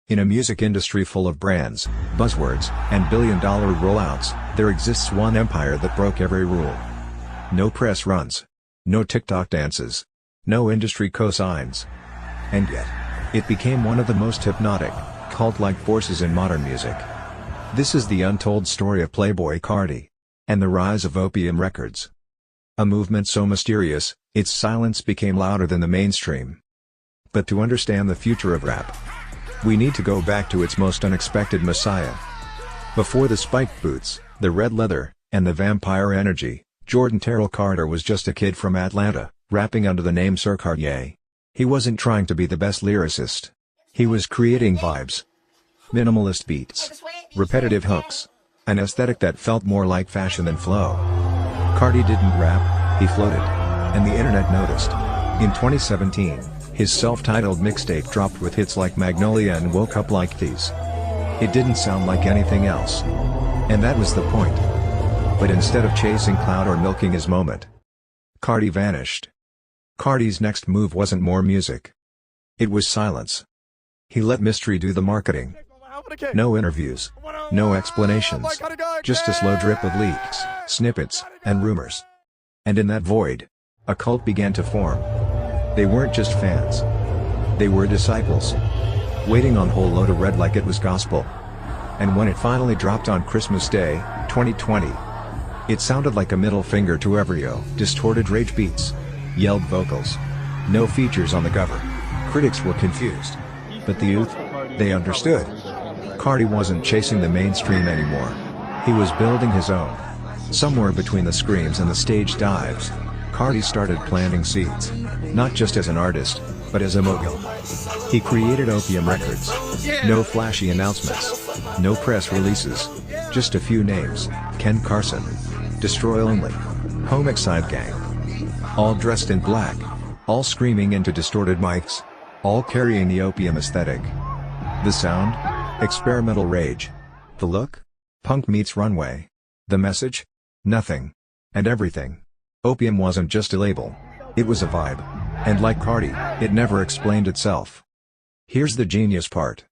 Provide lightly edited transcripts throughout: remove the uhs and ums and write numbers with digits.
In a music industry full of brands, buzzwords, and billion-dollar rollouts, there exists one empire that broke every rule. No press runs. No TikTok dances. No industry cosigns. And yet, it became one of the most hypnotic, cult-like forces in modern music. This is the untold story of Playboi Carti and the rise of Opium Records. A movement so mysterious, its silence became louder than the mainstream. But to understand the future of rap, we need to go back to its most unexpected messiah. Before the spiked boots, the red leather, and the vampire energy, Jordan Terrell Carter was just a kid from Atlanta, rapping under the name Sir Cartier. He wasn't trying to be the best lyricist. He was creating vibes. Minimalist beats. Repetitive hooks. An aesthetic that felt more like fashion than flow. Carti didn't rap, he floated. And the internet noticed. In 2017, his self-titled mixtape dropped with hits like Magnolia and Woke Up Like These. It didn't sound like anything else. And that was the point. But instead of chasing clout or milking his moment, Carti vanished. Carti's next move wasn't more music. It was silence. He let mystery do the marketing. No interviews. No explanations. Just a slow drip of leaks, snippets, and rumors. And in that void, a cult began to form. They weren't just fans. They were disciples. Waiting on Whole Lotta Red like it was gospel. And when it finally dropped on Christmas Day, 2020, it sounded like a middle finger to everyo. Distorted rage beats. Yelled vocals. No features on the cover. Critics were confused. But the youth, they understood. Carti wasn't chasing the mainstream anymore. He was building his own. Somewhere between the screams and the stage dives, Carti started planting seeds. Not just as an artist, but as a mogul. He created Opium Records. No flashy announcements. No press releases. Just a few names: Ken Carson, Destroy Only, Homicide Gang. All dressed in black. All screaming into distorted mics. All carrying the opium aesthetic. The sound? Experimental rage. The look? Punk meets runway. The message? Nothing. And everything. Opium wasn't just a label. It was a vibe. And like Carti, it never explained itself. Here's the genius part.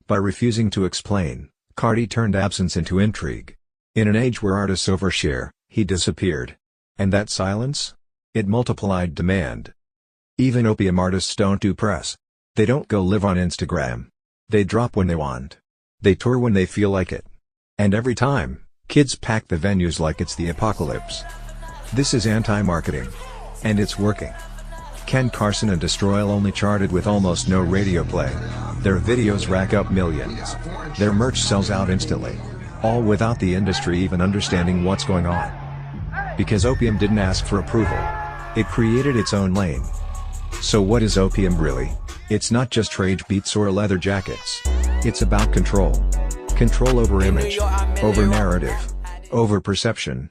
By refusing to explain, Carti turned absence into intrigue. In an age where artists overshare, he disappeared. And that silence? It multiplied demand. Even opium artists don't do press. They don't go live on Instagram. They drop when they want. They tour when they feel like it. And every time, kids pack the venues like it's the apocalypse. This is anti-marketing. And it's working. Ken Carson and Destroy Only charted with almost no radio play. Their videos rack up millions. Their merch sells out instantly. All without the industry even understanding what's going on. Because Opium didn't ask for approval. It created its own lane. So what is Opium really? It's not just rage beats or leather jackets. It's about control. Control over image. Over narrative. Over perception.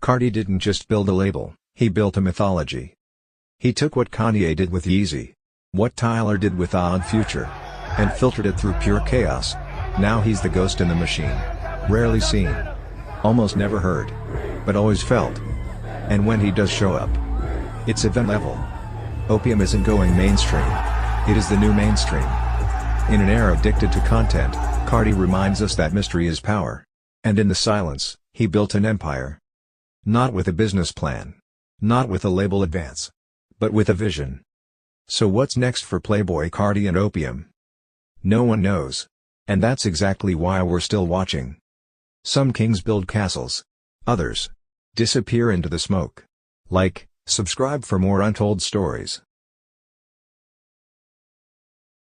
Carti didn't just build a label, he built a mythology. He took what Kanye did with Yeezy. What Tyler did with Odd Future. And filtered it through pure chaos. Now he's the ghost in the machine. Rarely seen. Almost never heard. But always felt. And when he does show up, it's event level. Opium isn't going mainstream. It is the new mainstream. In an era addicted to content, Carti reminds us that mystery is power. And in the silence, he built an empire. Not with a business plan. Not with a label advance. But with a vision. So what's next for Playboi Carti and Opium? No one knows. And that's exactly why we're still watching. Some kings build castles. Others disappear into the smoke. Like, subscribe for more untold stories.